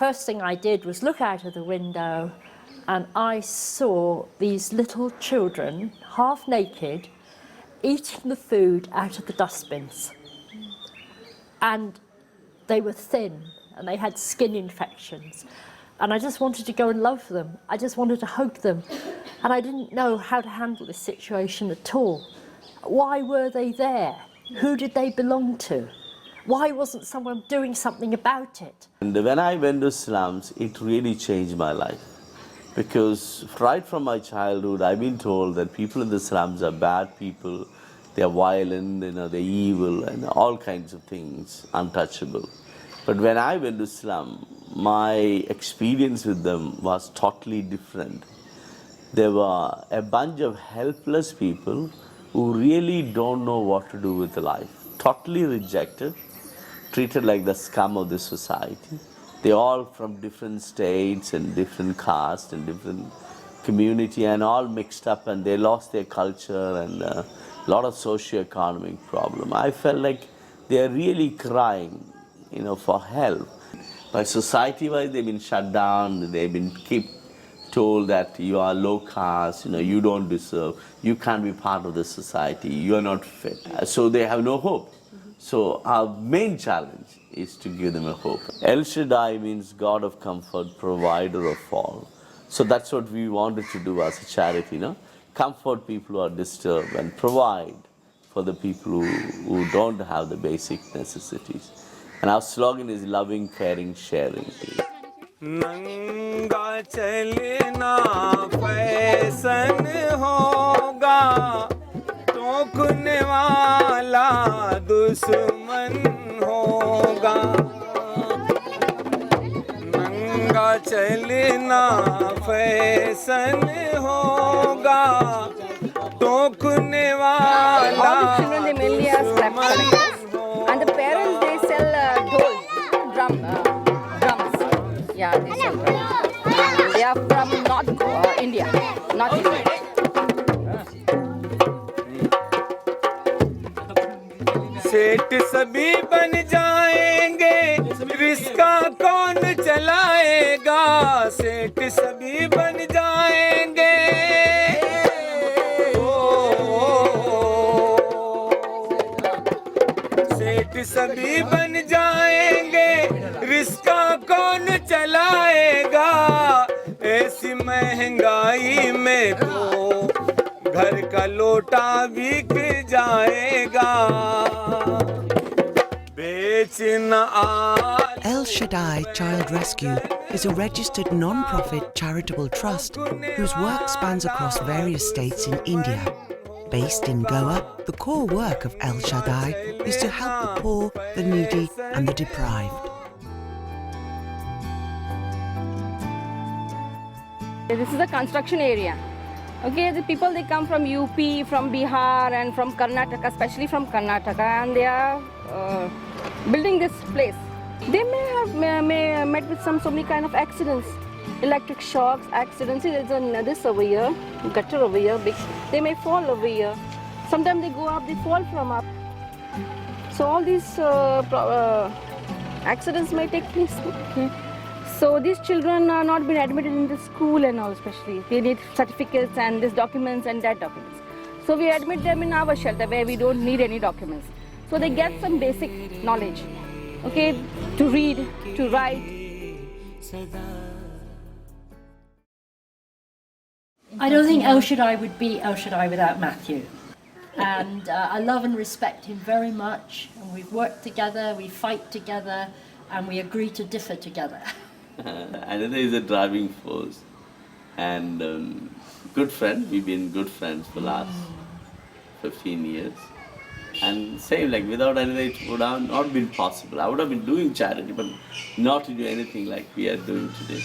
first thing I did was look out of the window and I saw these little children, half naked, eating the food out of the dustbins. And they were thin and they had skin infections. And I just wanted to go and love them. I just wanted to hug them. And I didn't know how to handle this situation at all. Why were they there? Who did they belong to? Why wasn't someone doing something about it? And when I went to slums, it really changed my life. Because right from my childhood, I've been told that people in the slums are bad people, they're violent, they're evil, and all kinds of things, untouchable. But when I went to slum, my experience with them was totally different. There were a bunch of helpless people who really don't know what to do with life, totally rejected, treated like the scum of the society. They're all from different states and different castes and different community and all mixed up, and they lost their culture and a lot of socio-economic problem. I felt like they're really crying, for help. By society-wise, they've been shut down, they've been told that you are low caste, you don't deserve, you can't be part of the society, you are not fit. So they have no hope. So our main challenge is to give them a hope. El Shaddai means God of comfort, provider of all. So that's what we wanted to do as a charity, comfort people who are disturbed and provide for the people who don't have the basic necessities. And our slogan is loving, caring, sharing. नंगा चलना fashion होगा, टोकने वाला दुश्मन होगा। नंगा चलना fashion होगा, टोकने वाला दुश्मन होगा। And the parents, they sell drums. Yeah, they sell drums. They are from North India, North India. सेठ सभी बन जाएंगे, रिस्का कौन चलाएगा? सेठ सभी बन जाएंगे, सेठ सभी बन जाएंगे, रिस्का कौन चलाएगा? ऐसी महंगाई में तो घर का लोटा बिक जाएगा। El Shaddai Child Rescue is a registered non-profit charitable trust whose work spans across various states in India. Based in Goa, the core work of El Shaddai is to help the poor, the needy and the deprived. This is a construction area. Okay, the people, they come from UP, from Bihar and from Karnataka, especially from Karnataka, and they are building this place. They may have met with so many kind of accidents, electric shocks, accidents. There's this over here, gutter over here, big. They may fall over here. Sometimes they go up, they fall from up. So all these accidents may take place. Okay. So these children are not been admitted in the school and all, especially. They need certificates and this documents and that documents. So we admit them in our shelter where we don't need any documents. So they get some basic knowledge, okay, to read, to write. I don't think El Shaddai would be El Shaddai without Matthew. And I love and respect him very much. And we've worked together, we fight together, and we agree to differ together. Another is a driving force and good friend. We've been good friends for the last 15 years. And same, like without Another it would have not been possible. I would have been doing charity, but not to do anything like we are doing today.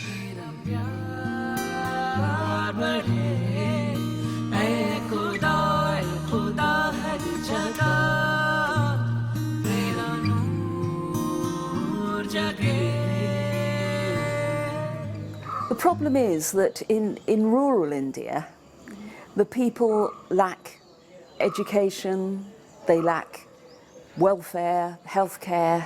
The problem is that in rural India, the people lack education, they lack welfare, healthcare,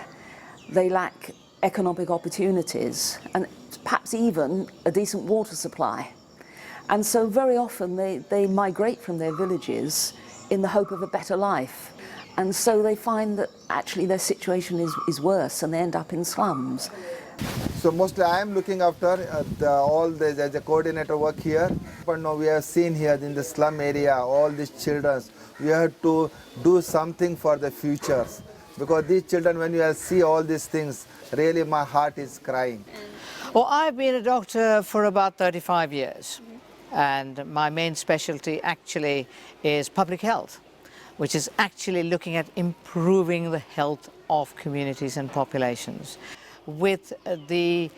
they lack economic opportunities and perhaps even a decent water supply. And so very often they migrate from their villages in the hope of a better life. And so they find that actually their situation is worse and they end up in slums. So mostly I am looking after as a coordinator work here. But now we have seen here in the slum area, all these children, we have to do something for the futures. Because these children, when you see all these things, really my heart is crying. Well, I've been a doctor for about 35 years. And my main specialty actually is public health, which is actually looking at improving the health of communities and populations. With the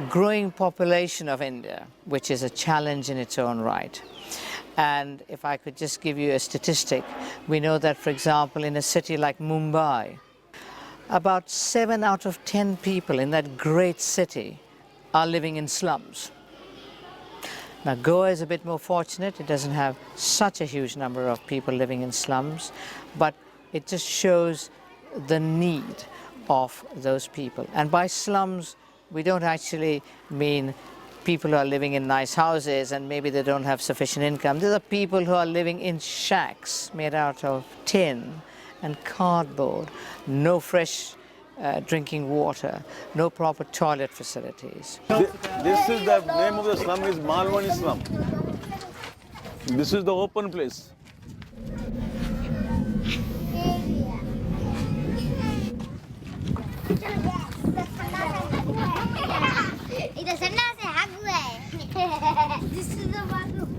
growing population of India, which is a challenge in its own right. And if I could just give you a statistic, we know that, for example, in a city like Mumbai, about 7 out of 10 people in that great city are living in slums. Now, Goa is a bit more fortunate. It doesn't have such a huge number of people living in slums, but it just shows the need of those people. And by slums, we don't actually mean people who are living in nice houses and maybe they don't have sufficient income. These are people who are living in shacks made out of tin and cardboard, no fresh drinking water, no proper toilet facilities. This is the name of the slum is Malwani slum. This is the open place. This is the bathroom. This is the bathroom.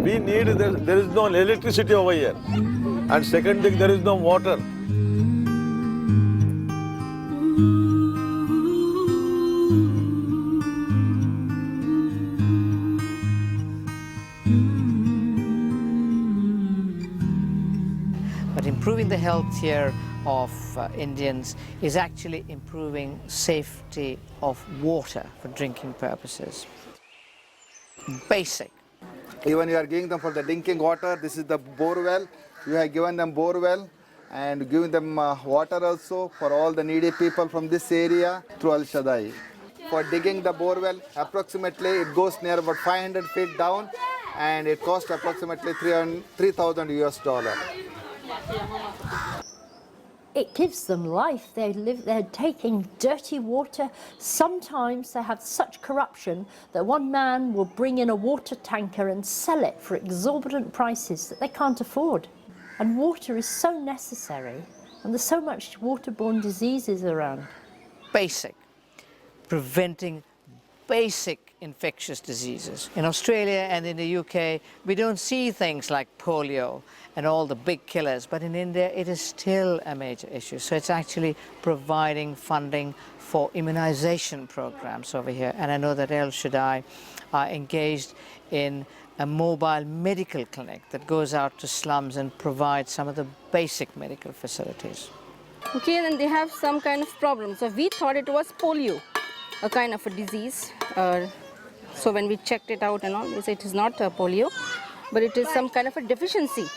We need, there is no electricity over here. And second thing, there is no water. But improving the health here of Indians is actually improving safety of water for drinking purposes. Basic. Even you are giving them for the drinking water, this is the bore well. You have given them bore well and giving them water also for all the needy people from this area through Al Shaddai. For digging the bore well, approximately it goes near about 500 feet down and it costs approximately 3,000 US dollars. It gives them life. They're taking dirty water. Sometimes they have such corruption that one man will bring in a water tanker and sell it for exorbitant prices that they can't afford. And water is so necessary, and there's so much waterborne diseases around. Basic. Preventing basic infectious diseases. In Australia and in the UK, we don't see things like polio and all the big killers, but in India it is still a major issue. So it's actually providing funding for immunization programs over here. And I know that El Shaddai are engaged in a mobile medical clinic that goes out to slums and provides some of the basic medical facilities. Okay, then they have some kind of problem. So we thought it was polio, a kind of a disease. So when we checked it out and all, they said it is not polio, but it is some kind of a deficiency.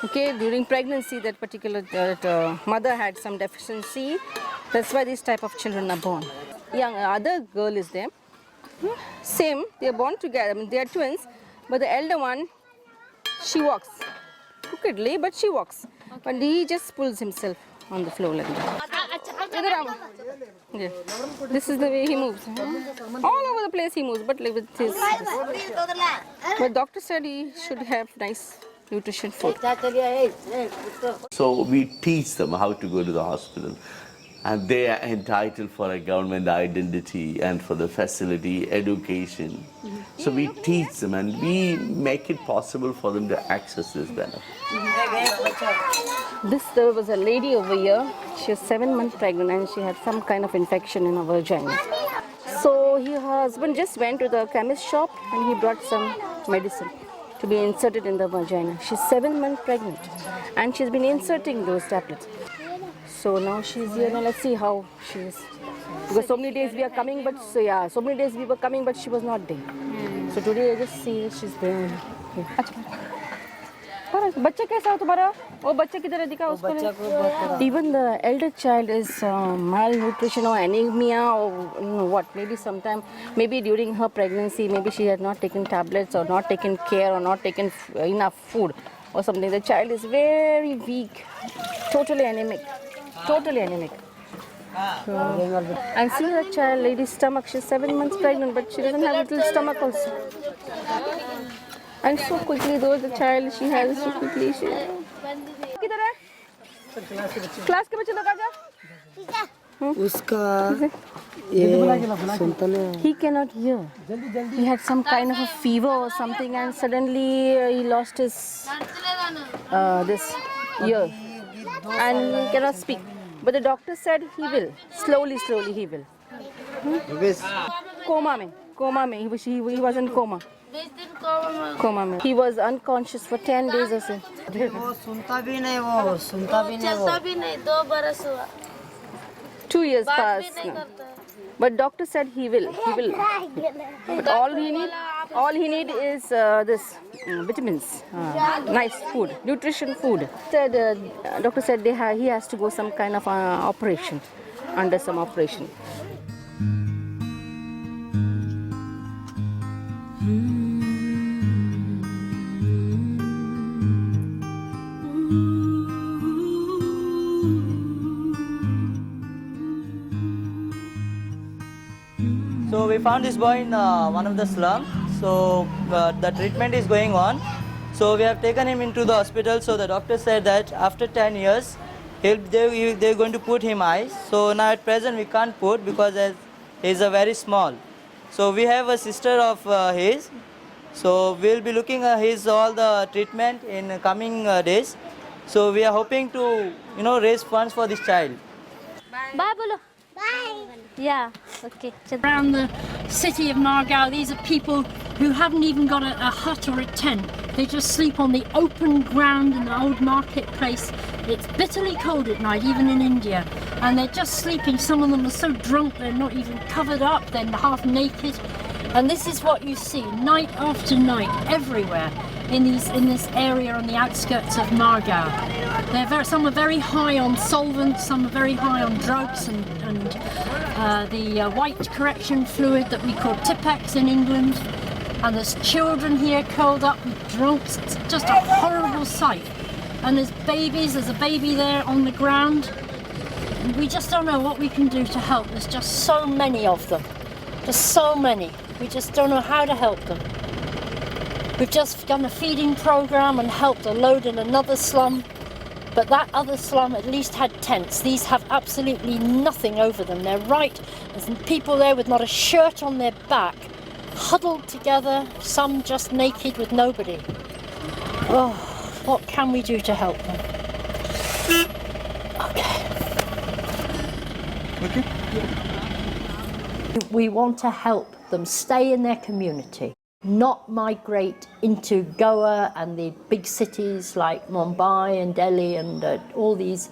Okay, during pregnancy, that particular mother had some deficiency. That's why this type of children are born. Young other girl is there. Same, they are born together. I mean, they are twins, but the elder one, she walks crookedly, but she walks. But he just pulls himself on the floor like that. Yeah. This is the way he moves. All over the place he moves, but like with his. But doctor said he should have nice nutrition food. So we teach them how to go to the hospital, and they are entitled for a government identity and for the facility, education. So we teach them and we make it possible for them to access this benefit. There was a lady over here. She was 7 months pregnant and she had some kind of infection in her vagina. So her husband just went to the chemist shop and he brought some medicine to be inserted in the vagina. She's 7 months pregnant and she's been inserting those tablets. So now she's here. Now let's see how she is. Because so many days we are coming, but so many days we were coming, but she was not there. So today I just see that she's there. बच्चा कैसा हो तुम्हारा? वो बच्चा किधर है दिखा उसको? Even the elder child is malnutrition or anemia or what? Maybe sometime, maybe during her pregnancy, maybe she had not taken tablets or not taken care or not taken enough food or something. The child is very weak, totally anemic, totally anemic. So, and see the child, lady's stomach. She's 7 months pregnant, but she doesn't have a little stomach also. And so quickly, though the child she has, so quickly she. किधर है? Class के बच्चे लोग आ जा. उसका ये सुनता नहीं. He cannot hear. He had some kind of a fever or something, and suddenly he lost his this ear and cannot speak. But the doctor said he will. Slowly he will. Coma mein. He was in coma. Coma. He was unconscious for 10 days or so. वो सुनता भी नहीं वो. चलता भी नहीं 2 बरस हुआ. 2 years passed. But doctor said he will. But all he need is this vitamins, nice food, nutrition food. Doctor said he has to go some kind of operation, under some operation. So we found this boy in one of the slums. So the treatment is going on. So we have taken him into the hospital. So the doctor said that after 10 years, they're going to put him eyes. So now at present we can't put because he's a very small. So we have a sister of his. So we'll be looking at his all the treatment in coming days. So we are hoping to raise funds for this child. Bye, Bolo. Bye. Yeah, okay. Around the city of Margao, these are people who haven't even got a hut or a tent. They just sleep on the open ground in the old marketplace. It's bitterly cold at night, even in India. And they're just sleeping. Some of them are so drunk they're not even covered up, they're half naked. And this is what you see night after night, everywhere in this area on the outskirts of Margao. Some are very high on solvents, some are very high on drugs and the white correction fluid that we call Tipex in England. And there's children here curled up with drunks. It's just a horrible sight. And there's a baby there on the ground. And we just don't know what we can do to help. There's just so many of them. Just so many. We just don't know how to help them. We've just done a feeding program and helped a load in another slum. But that other slum at least had tents. These have absolutely nothing over them. There's people there with not a shirt on their back, huddled together, some just naked with nobody. Oh, what can we do to help them? Okay. We want to help them stay in their community, not migrate into Goa and the big cities like Mumbai and Delhi and all these.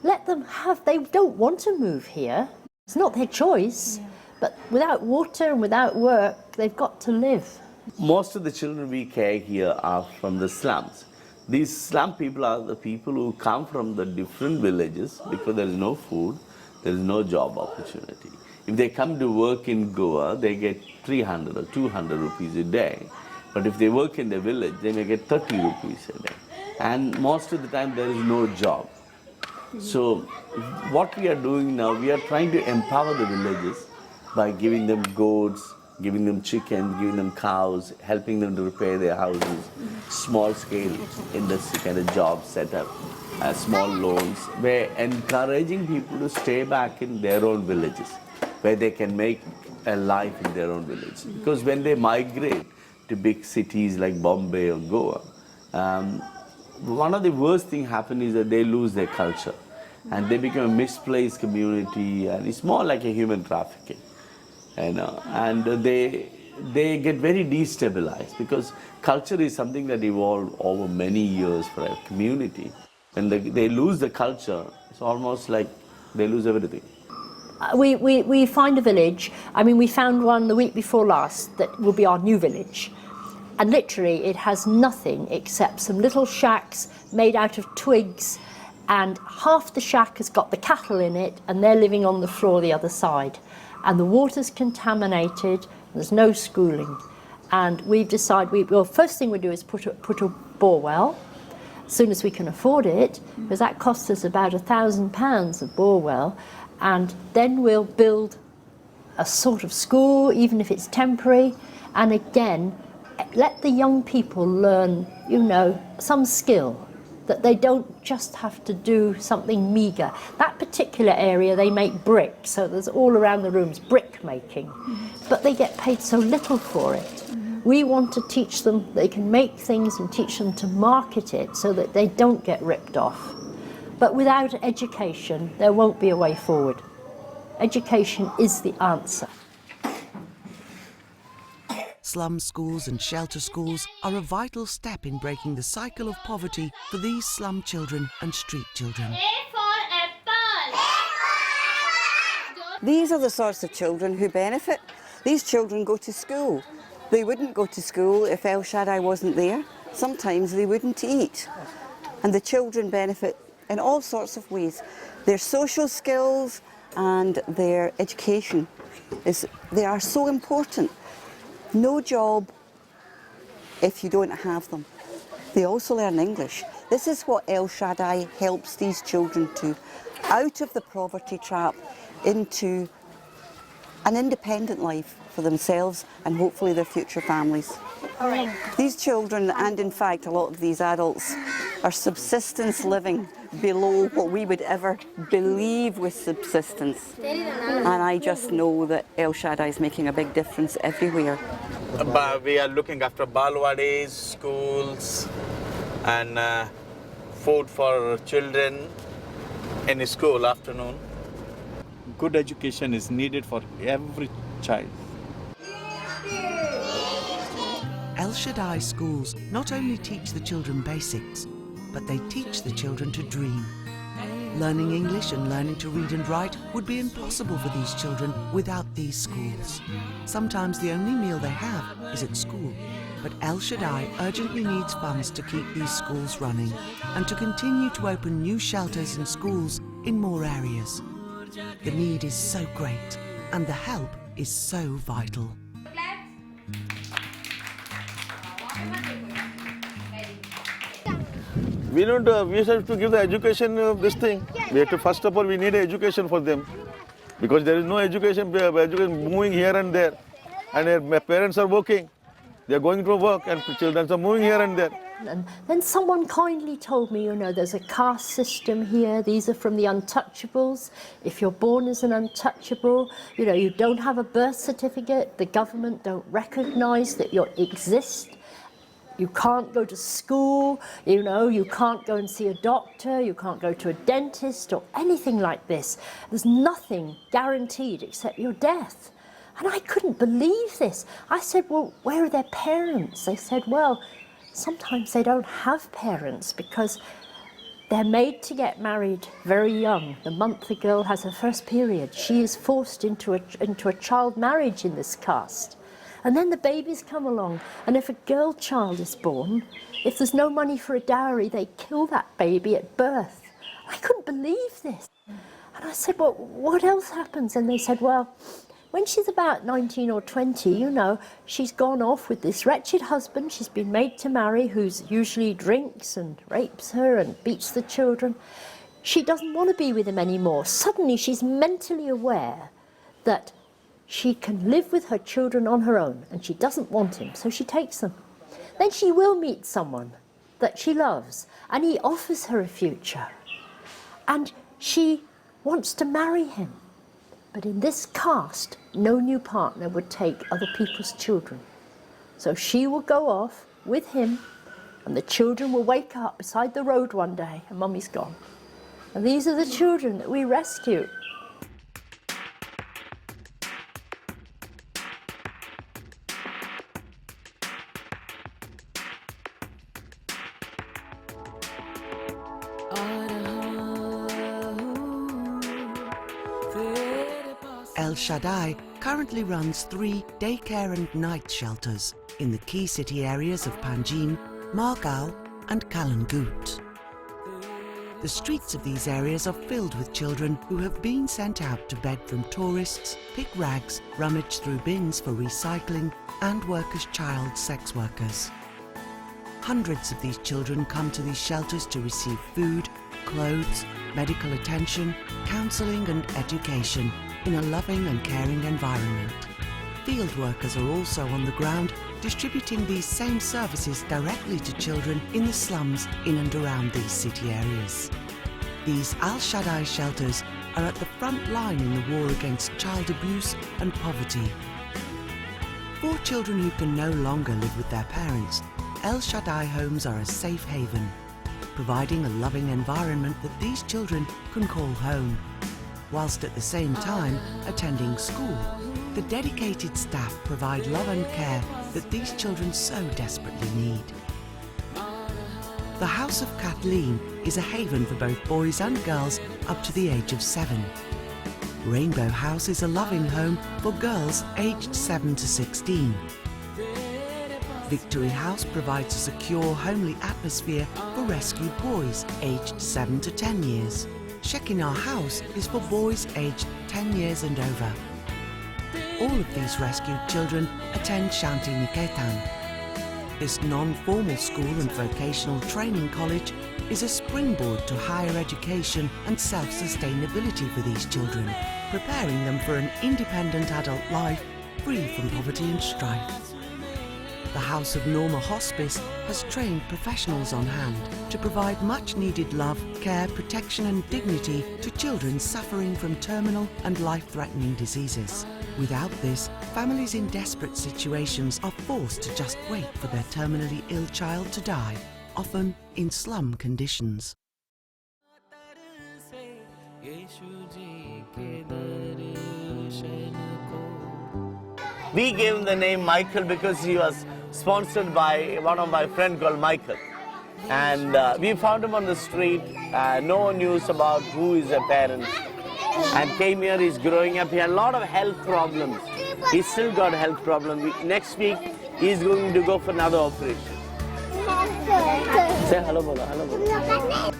Let them they don't want to move here. It's not their choice, but without water and without work, they've got to live. Most of the children we care here are from the slums. These slum people are the people who come from the different villages because there is no food, there is no job opportunity. If they come to work in Goa, they get 300 or 200 rupees a day. But if they work in the village, they may get 30 rupees a day. And most of the time, there is no job. So what we are doing now, we are trying to empower the villages by giving them goats, giving them chickens, giving them cows, helping them to repair their houses, small-scale industry kind of jobs set up, small loans. We're encouraging people to stay back in their own villages, where they can make a life in their own village. Because when they migrate to big cities like Bombay or Goa, one of the worst things happens is that they lose their culture and they become a misplaced community, and it's more like a human trafficking. And they get very destabilized because culture is something that evolved over many years for a community. When they lose the culture, it's almost like they lose everything. We find a village. I mean, we found one the week before last that will be our new village. And literally it has nothing except some little shacks made out of twigs, and half the shack has got the cattle in it and they're living on the floor the other side. And the water's contaminated, there's no schooling. And we've decided, well, first thing we do is put a bore well, as soon as we can afford it, because that costs us about £1,000 a bore well. And then we'll build a sort of school, even if it's temporary, and again, let the young people learn, you know, some skill, that they don't just have to do something meagre. That particular area, they make brick, so there's all around the rooms brick making, but they get paid so little for it. We want to teach them they can make things and teach them to market it so that they don't get ripped off. But without education, there won't be a way forward. Education is the answer. Slum schools and shelter schools are a vital step in breaking the cycle of poverty for these slum children and street children. These are the sorts of children who benefit. These children go to school. They wouldn't go to school if El Shaddai wasn't there. Sometimes they wouldn't eat. And the children benefit in all sorts of ways. Their social skills and their education, they are so important. No job if you don't have them. They also learn English. This is what El Shaddai helps these children to, out of the poverty trap into an independent life for themselves and hopefully their future families. These children, and in fact a lot of these adults, are subsistence living below what we would ever believe was subsistence. And I just know that El Shaddai is making a big difference everywhere. But we are looking after balwadis, schools, and food for children in school afternoon. Good education is needed for every child. El Shaddai schools not only teach the children basics, but they teach the children to dream. Learning English and learning to read and write would be impossible for these children without these schools. Sometimes the only meal they have is at school, but El Shaddai urgently needs funds to keep these schools running and to continue to open new shelters and schools in more areas. The need is so great and the help is so vital. We have to give the education of this thing. We have to, first of all, we need education for them. Because there is no education moving here and there. And their parents are working. They are going to work and children are moving here and there. And then someone kindly told me, you know, there's a caste system here. These are from the untouchables. If you're born as an untouchable, you know, you don't have a birth certificate. The government don't recognize that you exist. You can't go to school, you know, you can't go and see a doctor, you can't go to a dentist or anything like this. There's nothing guaranteed except your death. And I couldn't believe this. I said, well, where are their parents? They said, well, sometimes they don't have parents because they're made to get married very young. The month a girl has her first period, she is forced into a child marriage in this caste. And then the babies come along, and if a girl child is born, if there's no money for a dowry, they kill that baby at birth. I couldn't believe this. And I said, well, what else happens? And they said, well, when she's about 19 or 20, you know, she's gone off with this wretched husband she's been made to marry, who's usually drinks and rapes her and beats the children. She doesn't want to be with him anymore. Suddenly she's mentally aware that she can live with her children on her own, and she doesn't want him, so she takes them. Then she will meet someone that she loves, and he offers her a future. And she wants to marry him. But in this caste, no new partner would take other people's children. So she will go off with him, and the children will wake up beside the road one day, and Mummy's gone. And these are the children that we rescue. El Shaddai currently runs 3 daycare and night shelters in the key city areas of Panjim, Margao and Kalangut. The streets of these areas are filled with children who have been sent out to beg from tourists, pick rags, rummage through bins for recycling and work as child sex workers. Hundreds of these children come to these shelters to receive food, clothes, medical attention, counselling and education in a loving and caring environment. Field workers are also on the ground distributing these same services directly to children in the slums in and around these city areas. These Al Shaddai shelters are at the front line in the war against child abuse and poverty. For children who can no longer live with their parents, El Shaddai homes are a safe haven, providing a loving environment that these children can call home, whilst at the same time attending school. The dedicated staff provide love and care that these children so desperately need. The House of Kathleen is a haven for both boys and girls up to the age of 7. Rainbow House is a loving home for girls aged 7 to 16. Victory House provides a secure, homely atmosphere for rescued boys aged 7 to 10 years. Shekinah House is for boys aged 10 years and over. All of these rescued children attend Shanti Niketan. This non-formal school and vocational training college is a springboard to higher education and self-sustainability for these children, preparing them for an independent adult life free from poverty and strife. The House of Norma Hospice has trained professionals on hand to provide much-needed love, care, protection and dignity to children suffering from terminal and life-threatening diseases. Without this, families in desperate situations are forced to just wait for their terminally ill child to die, often in slum conditions. We gave him the name Michael because he was sponsored by one of my friends called Michael. And we found him on the street, no one knew about who is a parent. And came here, he's growing up, he had a lot of health problems. He's still got health problems. Next week, he's going to go for another operation. Say hello, bola, hello, bola.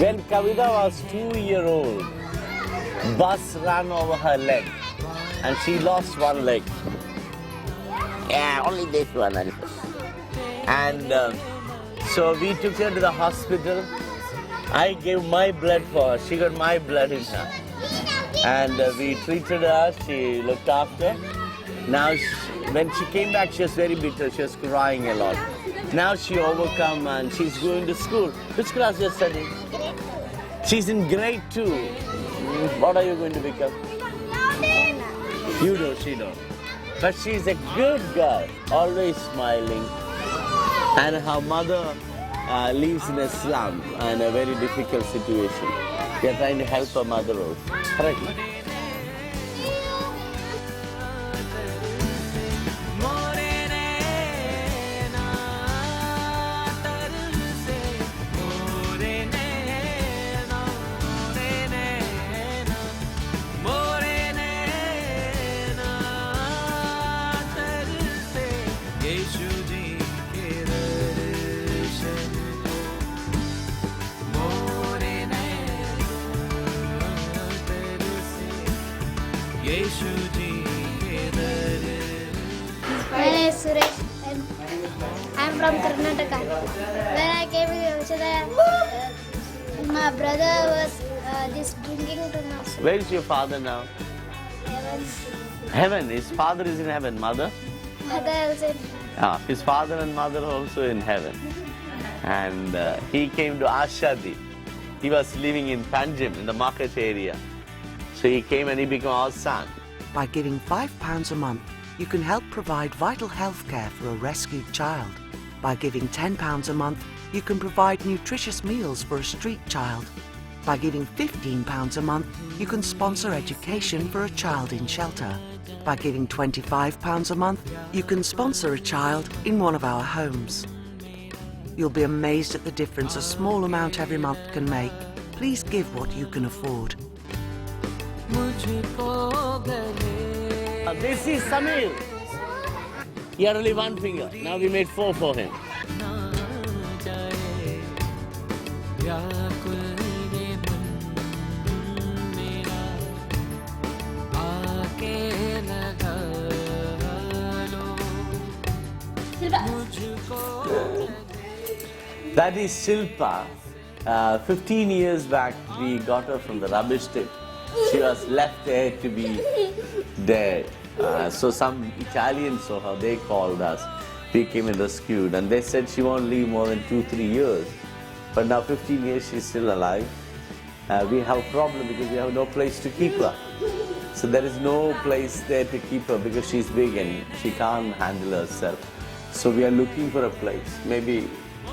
When Kavita was 2-year-old, bus ran over her leg and she lost one leg. Yeah, only this one. And so we took her to the hospital. I gave my blood for her. She got my blood in her. And we treated her, she looked after. Now, when she came back, she was very bitter. She was crying a lot. Now she overcome and she's going to school. Which class you're studying? She's in grade 2. What are you going to become? You don't, she don't. But she's a good girl, always smiling. And her mother lives in a slum and a very difficult situation. We are trying to help her mother also. Correct? My name is Suresh and I am from Karnataka. When I came to Shaddai, my brother was just drinking too much. Where is your father now? Heaven. Heaven. His father is in heaven. Mother? Mother also. His father and mother are also in heaven. And he came to Ashadi. He was living in Panjim, in the market area. So he came and he became our son. By giving £5 a month, you can help provide vital health care for a rescued child. By giving £10 a month, you can provide nutritious meals for a street child. By giving £15 a month, you can sponsor education for a child in shelter. By giving £25 a month, you can sponsor a child in one of our homes. You'll be amazed at the difference a small amount every month can make. Please give what you can afford. This is Samir. He had only one finger. Now we made 4 for him. That is Shilpa. 15 years back, we got her from the rubbish tip. She was left there to be dead. So some Italians saw her, they called us. We came and rescued, and they said she won't live more than 2-3 years. But now 15 years, she's still alive. We have a problem because we have no place to keep her. So there is no place there to keep her because she's big and she can't handle herself. So we are looking for a place. Maybe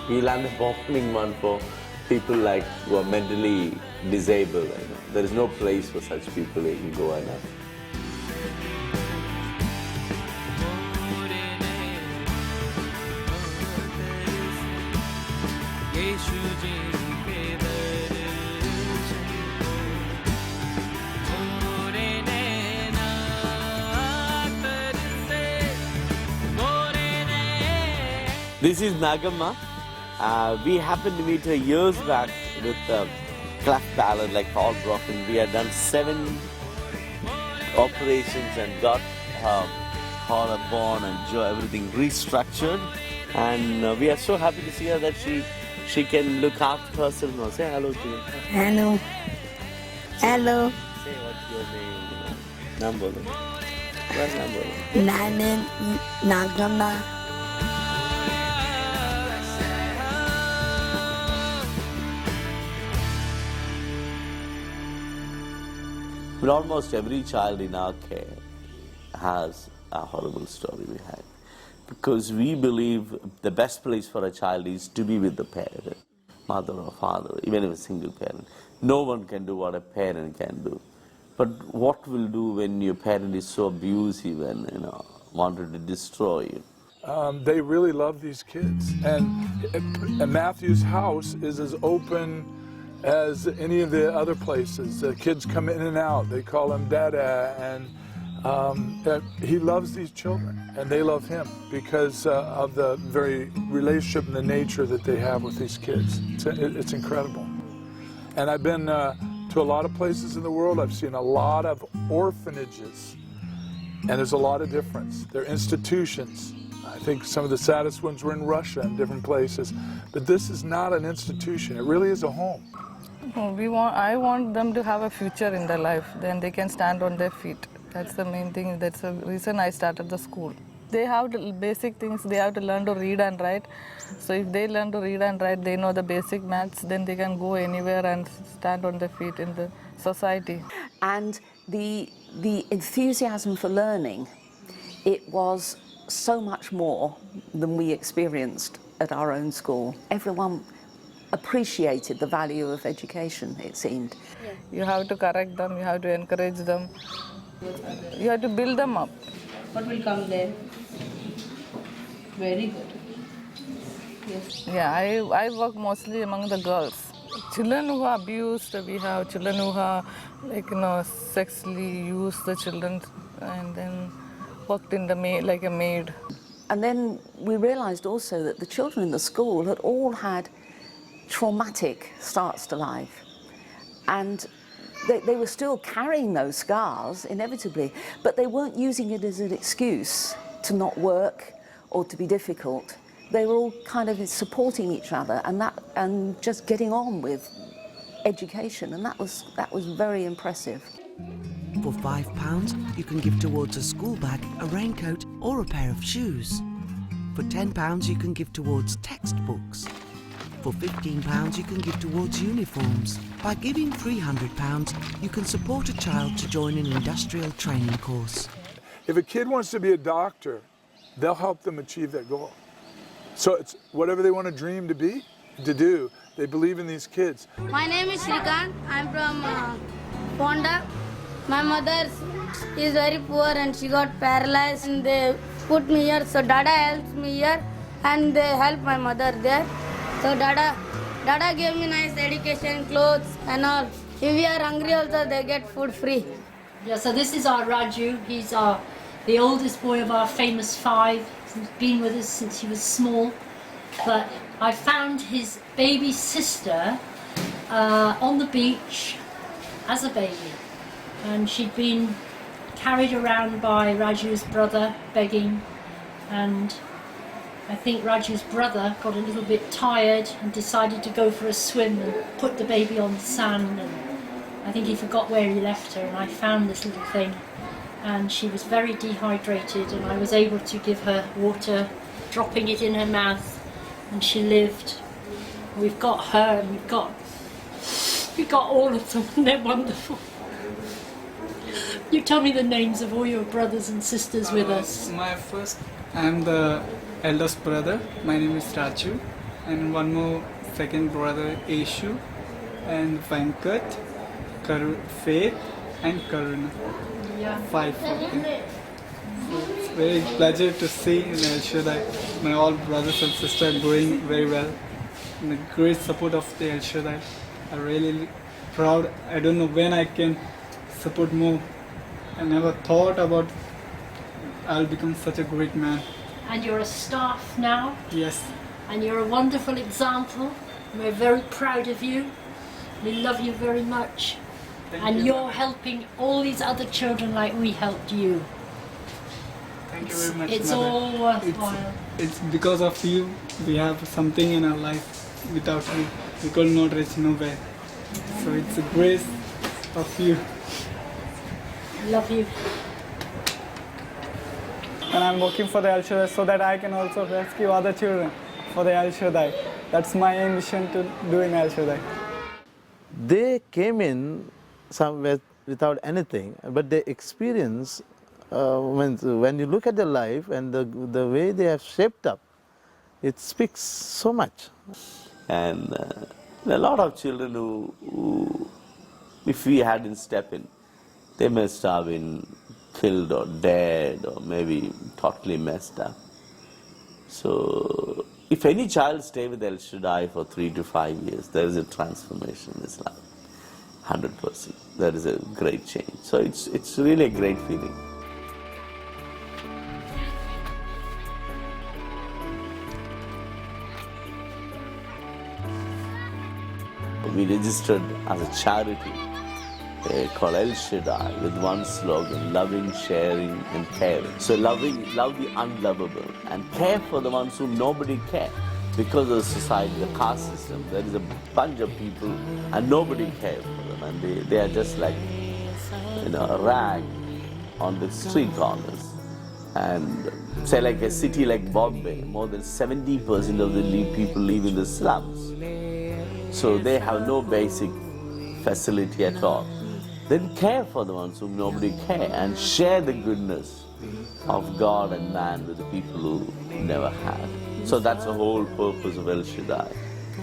we'll end up opening one for people like who are mentally disabled. There is no place for such people in Goa now. This is Nagamma. We happened to meet her years back with cleft palate, like all broken. We had done 7 operations and got her collarbone and jaw, everything restructured. And we are so happy to see her that she can look after herself now. Say hello to me. Hello. Hello. Say what's your name? Number. What number? Namin Nagamma. But almost every child in our care has a horrible story behind. Because we believe the best place for a child is to be with the parent, mother or father, even if a single parent. No one can do what a parent can do. But what will do when your parent is so abusive and wanted to destroy you? They really love these kids. And Matthew's house is as open as any of the other places. The kids come in and out. They call him Dada, and he loves these children, and they love him because of the very relationship and the nature that they have with these kids. It's incredible. And I've been to a lot of places in the world. I've seen a lot of orphanages, and there's a lot of difference. They're institutions. I think some of the saddest ones were in Russia and different places. But this is not an institution. It really is a home. I want them to have a future in their life. Then they can stand on their feet. That's the main thing. That's the reason I started the school. They have the basic things. They have to learn to read and write. So if they learn to read and write, they know the basic maths, then they can go anywhere and stand on their feet in the society. And the enthusiasm for learning, it was so much more than we experienced at our own school. Everyone appreciated the value of education, it seemed. You have to correct them, you have to encourage them, you have to build them up. What will come there? Very good. Yes. Yeah, I work mostly among the girls. Children who are abused, we have children who are sexually used the children and then worked in the like a maid. And then we realized also that the children in the school had all had traumatic starts to life. And they were still carrying those scars, inevitably, but they weren't using it as an excuse to not work or to be difficult. They were all kind of supporting each other and just getting on with education, and that was very impressive. For £5, you can give towards a school bag, a raincoat or a pair of shoes. For £10, you can give towards textbooks. For £15, you can give towards uniforms. By giving £300, you can support a child to join an industrial training course. If a kid wants to be a doctor, they'll help them achieve that goal. So it's whatever they want to dream to be, to do. They believe in these kids. My name is Shrikant. I'm from Fonda. My mother is very poor and she got paralyzed and they put me here. So Dada helps me here and they help my mother there. So Dada gave me nice education, clothes and all. If we are hungry also, they get food free. Yeah, so this is our Raju. He's the oldest boy of our famous 5. He's been with us since he was small. But I found his baby sister on the beach as a baby. And she'd been carried around by Raju's brother, begging. And I think Raju's brother got a little bit tired and decided to go for a swim and put the baby on the sand. And I think he forgot where he left her, and I found this little thing. And she was very dehydrated, and I was able to give her water, dropping it in her mouth, and she lived. We've got her, and we've got all of them, and they're wonderful. You tell me the names of all your brothers and sisters with us. I'm the eldest brother. My name is Raju, and one more second brother, Eshu, and Venkat, Faith, and Karuna. Yeah. 5 of them. So it's very pleasure to see in El Shaddai my all brothers and sisters are going very well. And the great support of the El Shaddai. I'm really proud. I don't know when I can support more. I never thought about I'll become such a great man. And you're a staff now. Yes. And you're a wonderful example. We're very proud of you. We love you very much. And you're helping all these other children like we helped you. Thank you very much. It's Mother. all worthwhile. It's because of you we have something in our life. Without you, we could not reach nowhere. So it's a grace of you. Love you. And I'm working for the El Shaddai so that I can also rescue other children for the El Shaddai. That's my ambition to do in El Shaddai. They came in somewhere without anything, but they experience, when you look at their life and the way they have shaped up, it speaks so much. And a lot of children who, if we hadn't stepped in, they must have been killed or dead or maybe totally messed up. So if any child stay with El Shaddai for 3 to 5 years, there is a transformation in his life. 100%. That is a great change. So it's really a great feeling. We registered as a charity called El Shaddai with one slogan: loving, sharing, and caring. So love the unlovable and care for the ones whom nobody cares. Because of the society, the caste system, there is a bunch of people and nobody cares for them, and they are just like, a rag on the street corners. And say like a city like Bombay, more than 70% of the people live in the slums. So they have no basic facility at all. Then care for the ones whom nobody cares and share the goodness of God and man with the people who never had. So that's the whole purpose of El Shaddai,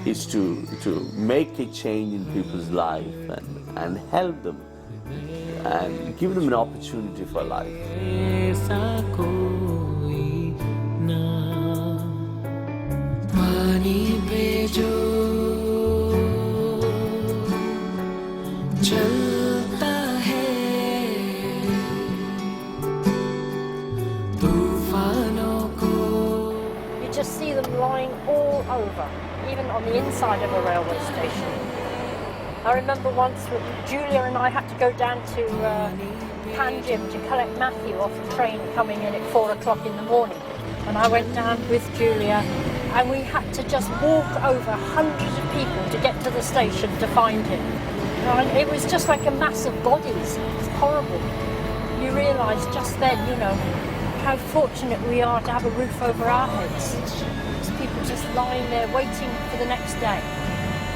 is to make a change in people's life and help them and give them an opportunity for life. You just see them lying all over, even on the inside of a railway station. I remember once Julia and I had to go down to Panjim to collect Matthew off the train coming in at 4 o'clock in the morning. And I went down with Julia and we had to just walk over hundreds of people to get to the station to find him. And it was just like a mass of bodies. It's horrible. You realise just then, how fortunate we are to have a roof over our heads. There's people just lying there waiting for the next day.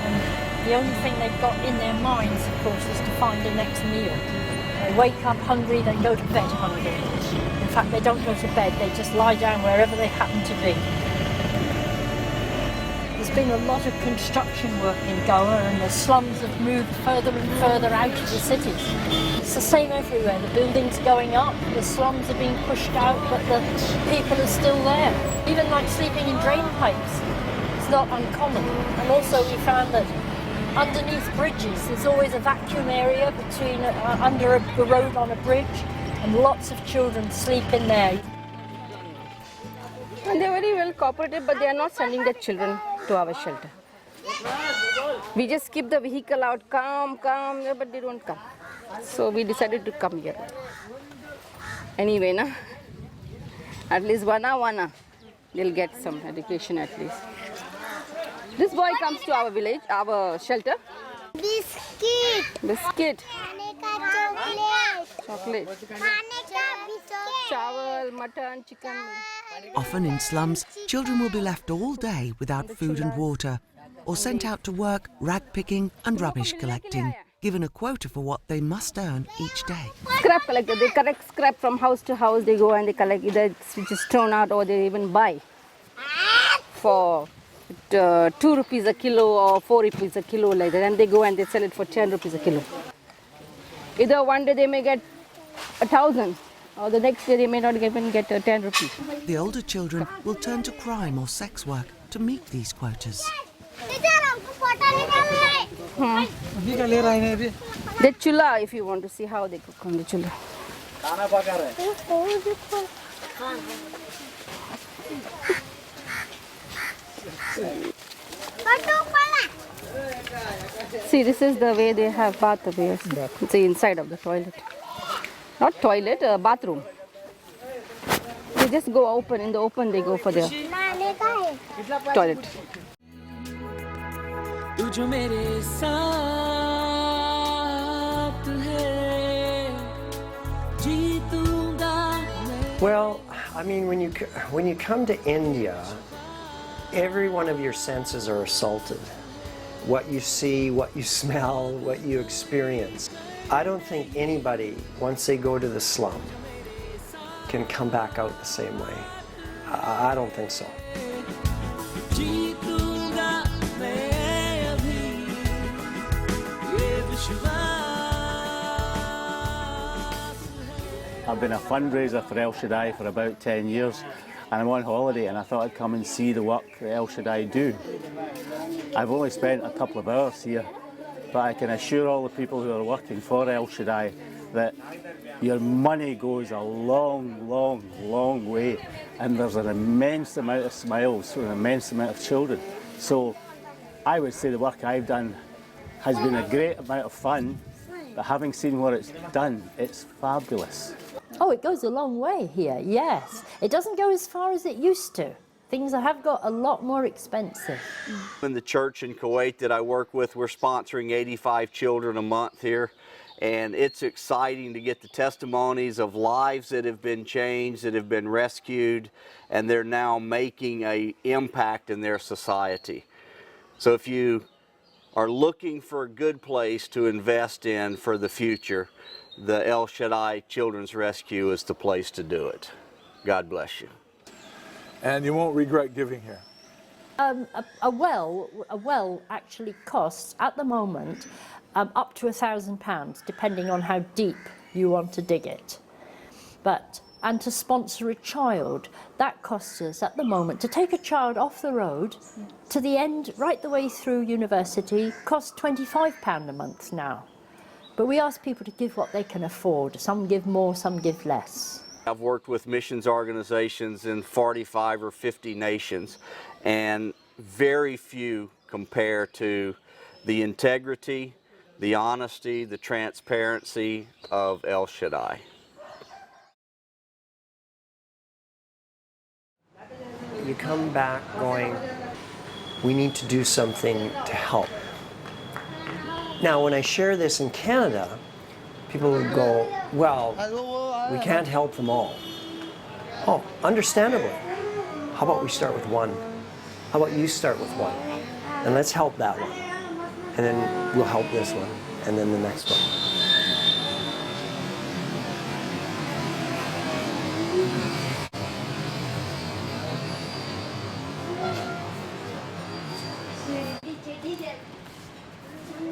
And the only thing they've got in their minds, of course, is to find the next meal. They wake up hungry, they go to bed hungry. In fact, they don't go to bed, they just lie down wherever they happen to be. There's been a lot of construction work in Goa, and the slums have moved further and further out of the cities. It's the same everywhere. The buildings are going up, the slums are being pushed out, but the people are still there. Even like sleeping in drain pipes, it's not uncommon. And also we found that underneath bridges, there's always a vacuum area between under the road on a bridge, and lots of children sleep in there. And they're very well cooperative, but they are not sending their children to our shelter. We just keep the vehicle out, come, but they don't come. So we decided to come here. Anyway, na? At least wana, they'll get some education at least. This boy comes to our village, our shelter. Biscuit. Chocolate. Chawal, mutton, chicken. Often in slums, children will be left all day without food and water, or sent out to work rag picking and rubbish collecting, given a quota for what they must earn each day. Scrap collector, they collect scrap from house to house, they go and they collect, either it's just thrown out or they even buy for 2 rupees a kilo or 4 rupees a kilo like that, and they go and they sell it for 10 rupees a kilo. Either one day they may get 1,000, or the next day they may not even get 10 rupees. The older children will turn to crime or sex work to meet these quotas. The chula, if you want to see how they cook on the chula. See, this is the way they have bath here. It's the inside of the toilet. Not toilet, bathroom. They just go open, in the open they go for the toilet. Well, I mean, when you come to India, every one of your senses are assaulted. What you see, what you smell, what you experience. I don't think anybody, once they go to the slum, can come back out the same way. I don't think so. I've been a fundraiser for El Shaddai for about 10 years, and I'm on holiday, and I thought I'd come and see the work that El Shaddai do. I've only spent a couple of hours here, but I can assure all the people who are working for El Shaddai that your money goes a long, long, long way, and there's an immense amount of smiles for an immense amount of children. So I would say the work I've done has been a great amount of fun, but having seen what it's done, it's fabulous. Oh, it goes a long way here, yes. It doesn't go as far as it used to. Things have got a lot more expensive. In the church in Kuwait that I work with, we're sponsoring 85 children a month here. And it's exciting to get the testimonies of lives that have been changed, that have been rescued, and they're now making an impact in their society. So if you are looking for a good place to invest in for the future, the El Shaddai Children's Rescue is the place to do it. God bless you. And you won't regret giving here. A well actually costs, at the moment, up to £1,000, depending on how deep you want to dig it. And to sponsor a child, that costs us, at the moment, to take a child off the road to the end, right the way through university, costs £25 a month now. But we ask people to give what they can afford. Some give more, some give less. I've worked with missions organizations in 45 or 50 nations, and very few compare to the integrity, the honesty, the transparency of El Shaddai. You come back going, we need to do something to help. Now, when I share this in Canada, people would go, well, we can't help them all. Oh, understandably. How about we start with one? How about you start with one? And let's help that one. And then we'll help this one, and then the next one.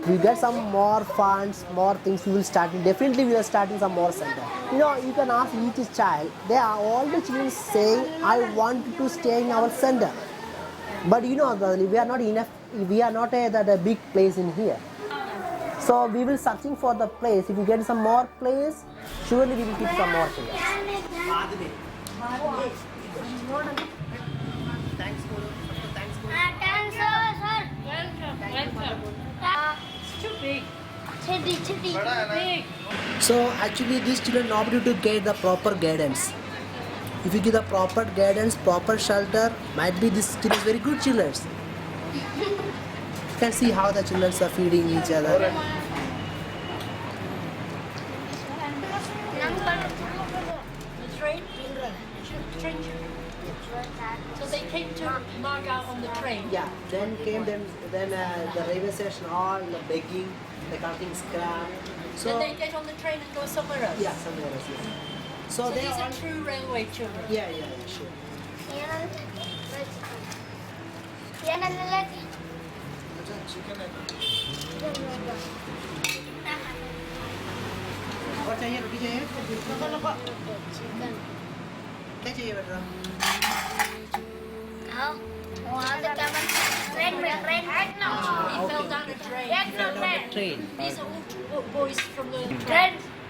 we get some more funds, more things, we will start. Definitely we are starting some more center. You can ask each child. They are all the children saying, I want to stay in our center. But we are not enough. We are not a big place in here. So we will searching for the place. If we get some more place, surely we will keep some more players. Thanks, Guru. Thanks, sir. Welcome. It's too big. Too big. So actually these children nobody to get the proper guidance. If you give the proper guidance, proper shelter, might be these children very good children. You can see how the children are feeding each other. So they came to Margao on the train? Yeah, then the railway station, all the begging, the collecting scrap. So then they get on the train and go somewhere else? Yeah, somewhere else, yeah. So these are true railway children? Yeah, sure. और चाहिए रोटी चाहिए क्या चाहिए बेटा He fell down a train. These are all boys from the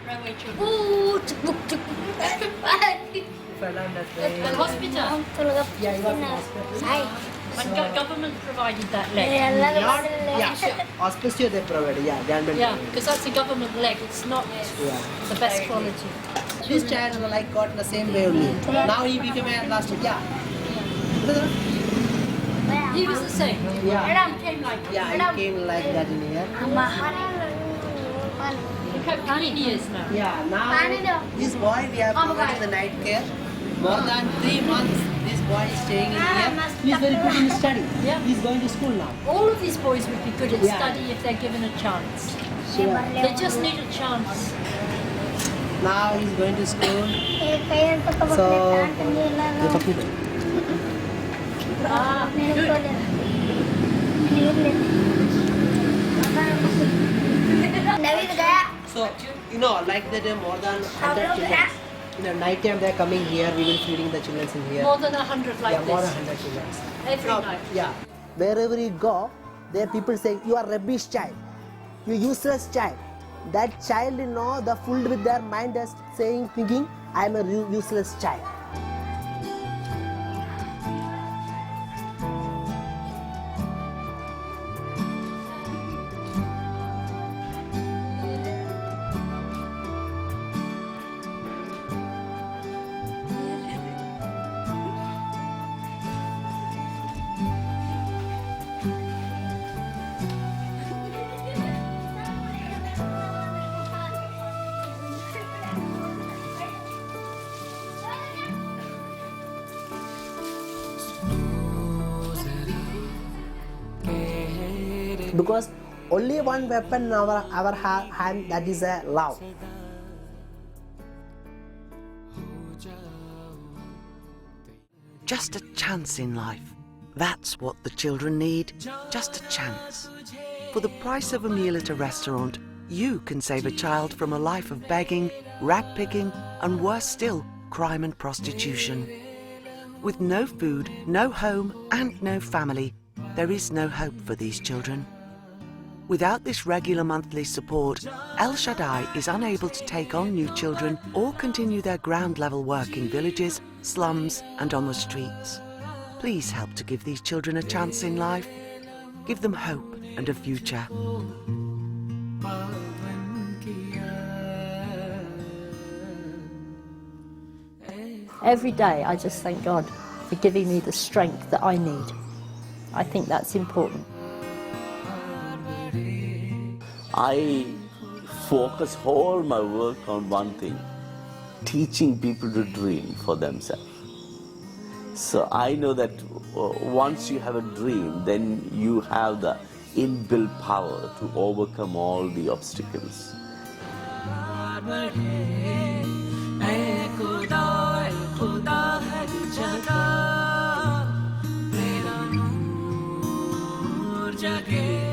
railway children. fell down the train. The hospital? Yeah, he was in hospital. And government provided that leg? Yeah, hospital they provided, Yeah, because that's a government leg, it's not the best quality. This child got the same way only. Now he became a last year. He was the same? Yeah. He came like Yeah, he came like that in here. Look how clean he is now. Yeah, now this boy we have provided the night care. More than 3 months this boy is staying in here. He is very good in study. Yeah. He is going to school now. All of these boys would be good at Yeah. study if they're given a chance. Sure. They just need a chance. Now he is going to school. So, the computer. So, like that more than 100 children. In the night time they are coming here, we will feeding the children in here. More than 100 like Yeah, more than this? 100 children. Every night? Yeah. Wherever you go, there are people saying, you are rubbish child. You useless child. That child, the fooled with their mind is saying, thinking, I am a useless child. Because only one weapon in our hand, that is a love. Just a chance in life. That's what the children need. Just a chance. For the price of a meal at a restaurant, you can save a child from a life of begging, rag picking, and worse still, crime and prostitution. With no food, no home, and no family, there is no hope for these children. Without this regular monthly support, El Shaddai is unable to take on new children or continue their ground-level work in villages, slums, and on the streets. Please help to give these children a chance in life. Give them hope and a future. Every day I just thank God for giving me the strength that I need. I think that's important. I focus all my work on one thing, teaching people to dream for themselves. So I know that once you have a dream, then you have the inbuilt power to overcome all the obstacles. जगे